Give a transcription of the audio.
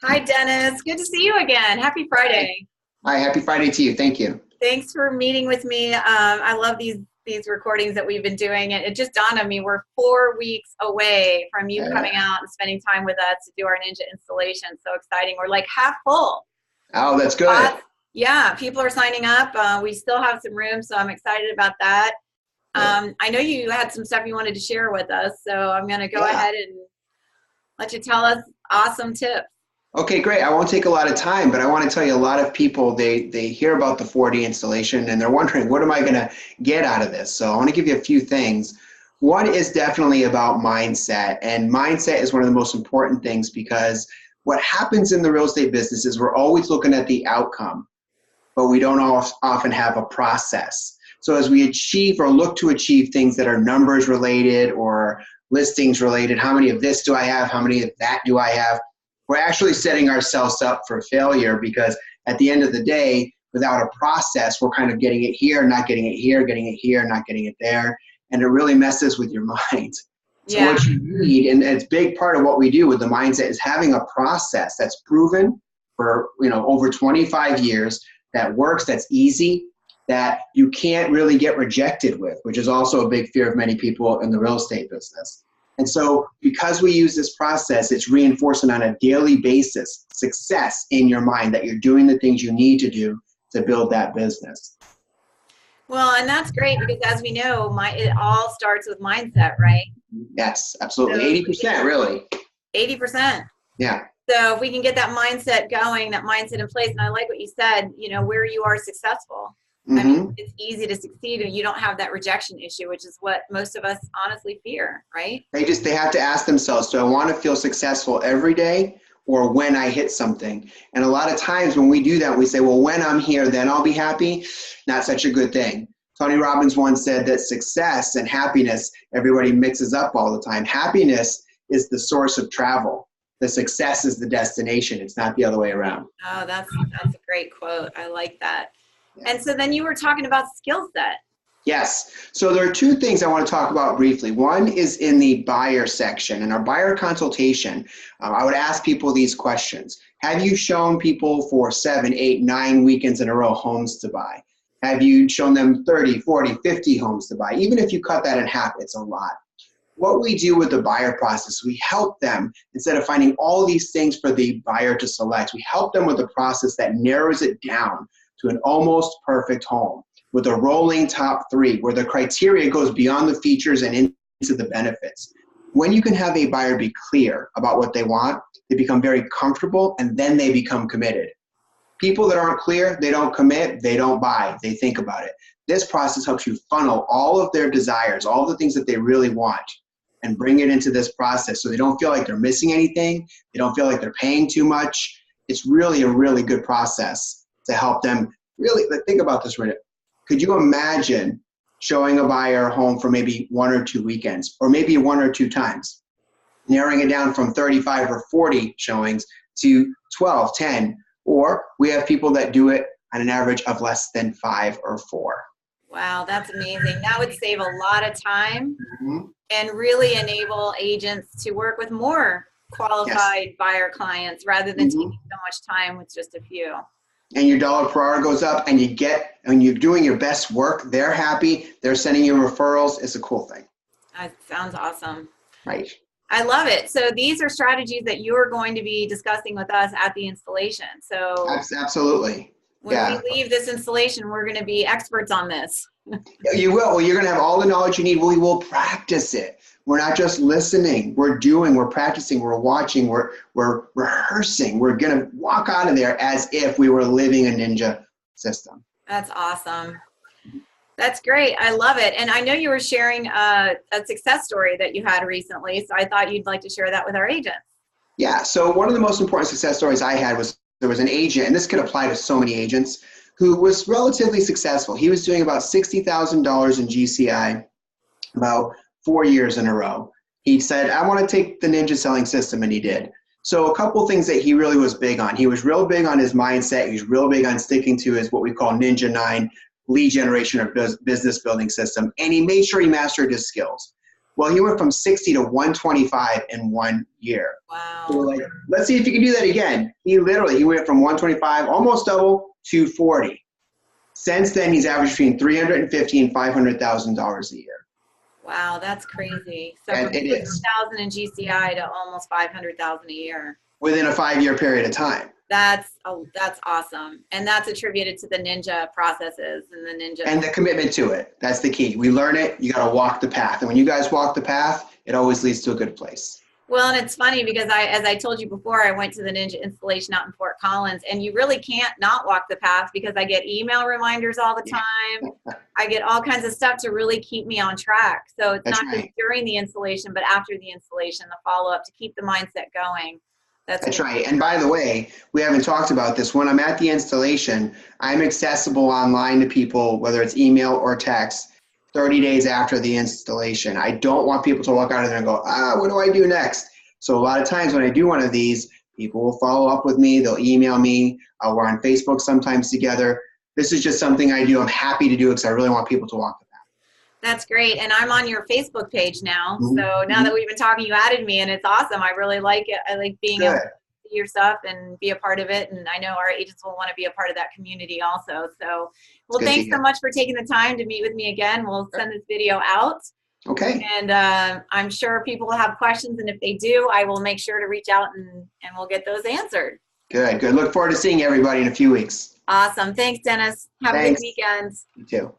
Hi, Dennis. Good to see you again. Happy Friday. Hi, happy Friday to you. Thank you. Thanks for meeting with me. I love these recordings that we've been doing, and it just dawned on me we're 4 weeks away from you Uh, coming out and spending time with us to do our Ninja installation. So exciting! We're like half full. oh, that's good. Lots, yeah, people are signing up. We still have some room, so I'm excited about that. Good. I know you had some stuff you wanted to share with us, so I'm going to go Yeah. ahead and let you tell us awesome tips. Okay, great. I won't take a lot of time, but I want to tell you a lot of people they hear about the 4D installation and they're wondering, what am I going to get out of this? So I want to give you a few things. One is definitely about mindset, and mindset is one of the most important things because what happens in the real estate business is we're always looking at the outcome, but we don't often have a process. So as we achieve or look to achieve things that are numbers related or listings related, how many of this do I have? How many of that do I have? We're actually setting ourselves up for failure because at the end of the day, without a process, we're kind of getting it here, not getting it here, getting it here, not getting it there. And it really messes with your mind. So Yeah. what you need, and it's a big part of what we do with the mindset, is having a process that's proven for over 25 years, that works, that's easy, that you can't really get rejected with, which is also a big fear of many people in the real estate business. And so because we use this process, it's reinforcing on a daily basis success in your mind, that you're doing the things you need to do to build that business. Well, and that's great because as we know, it all starts with mindset, right? Yes, absolutely. So if we 80%, really. 80%. Yeah. So if we can get that mindset going, that mindset in place, and I like what you said, where you are successful. I mean, Mm-hmm. it's easy to succeed and you don't have that rejection issue, which is what most of us honestly fear, right? They have to ask themselves, do I want to feel successful every day or when I hit something? And a lot of times when we do that, we say, well, when I'm here, then I'll be happy. Not such a good thing. Tony Robbins once said that success and happiness, everybody mixes up all the time. Happiness is the source of travel. The success is the destination. It's not the other way around. Oh, that's a great quote. I like that. Yeah. And so then you were talking about skill set. Yes. So there are two things I want to talk about briefly. One is in the buyer section. In our buyer consultation, I would ask people these questions. Have you shown people for 7, 8, 9 weekends in a row homes to buy? Have you shown them 30, 40, 50 homes to buy? Even if you cut that in half, it's a lot. What we do with the buyer process, we help them, instead of finding all these things for the buyer to select, we help them with a process that narrows it down to an almost perfect home with a rolling top 3, where the criteria goes beyond the features and into the benefits. When you can have a buyer be clear about what they want, they become very comfortable and then they become committed. People that aren't clear, they don't commit, they don't buy, they think about it. This process helps you funnel all of their desires, all the things that they really want, and bring it into this process so they don't feel like they're missing anything, they don't feel like they're paying too much. It's really a really good process to help them really think about this. Could you imagine showing a buyer a home for maybe 1 or 2 weekends, or maybe 1 or 2 times, narrowing it down from 35 or 40 showings to 12, 10, or we have people that do it on an average of less than 5 or 4. Wow, that's amazing. That would save a lot of time Mm-hmm. and really enable agents to work with more Yes. qualified buyer clients rather than Mm-hmm. taking so much time with just a few. And your dollar per hour goes up, and when you're doing your best work, they're happy, they're sending you referrals. It's a cool thing. That sounds awesome. Right. I love it. So these are strategies that you're going to be discussing with us at the installation. So Absolutely. when we Yeah. leave this installation, we're going to be experts on this. You will. Well, you're going to have all the knowledge you need. We will practice it. We're not just listening. We're doing, we're practicing, we're watching, we're rehearsing. We're going to walk out of there as if we were living a ninja system. That's awesome. That's great. I love it. And I know you were sharing a success story that you had recently, so I thought you'd like to share that with our agents. Yeah. So one of the most important success stories I had was there was an agent, and this could apply to so many agents, who was relatively successful. He was doing about $60,000 in GCI about 4 years in a row. He said, I want to take the ninja selling system, and he did. So a couple things that he really was big on. He was real big on his mindset. He was real big on sticking to his what we call Ninja 9 lead generation or business building system. And he made sure he mastered his skills. Well, he went from 60 to 125 in 1 year. Wow. So we're like, let's see if you can do that again. He went from 125, almost double, to 40. Since then, he's averaged between $350,000 and $500,000 a year. Wow, that's crazy. So And from it is 60,000 in GCI to almost 500,000 a year. within a 5-year period of time. That's awesome. And that's attributed to the ninja processes and the ninja. And the commitment to it. That's the key. We learn it. You got to walk the path. And when you guys walk the path, it always leads to a good place. Well, and it's funny because as I told you before, I went to the ninja installation out in Fort Collins, and you really can't not walk the path because I get email reminders all the time. I get all kinds of stuff to really keep me on track. So it's That's not right. just during the installation, but after the installation, the follow-up to keep the mindset going. That's right. And by the way, we haven't talked about this. When I'm at the installation, I'm accessible online to people, whether it's email or text, 30 days after the installation. I don't want people to walk out of there and go, what do I do next? So a lot of times when I do one of these, people will follow up with me. They'll email me. We're on Facebook sometimes together. This is just something I do. I'm happy to do it because I really want people to walk the path. That's great. And I'm on your Facebook page now. So now that we've been talking, you added me, and it's awesome. I really like it. I like being able to see your stuff and be a part of it. And I know our agents will want to be a part of that community also. So, well, thanks so much for taking the time to meet with me again. We'll send this video out. Okay. And I'm sure people will have questions. And if they do, I will make sure to reach out and we'll get those answered. Good. Look forward to seeing everybody in a few weeks. Awesome. Thanks, Dennis. Have a good weekend. You too.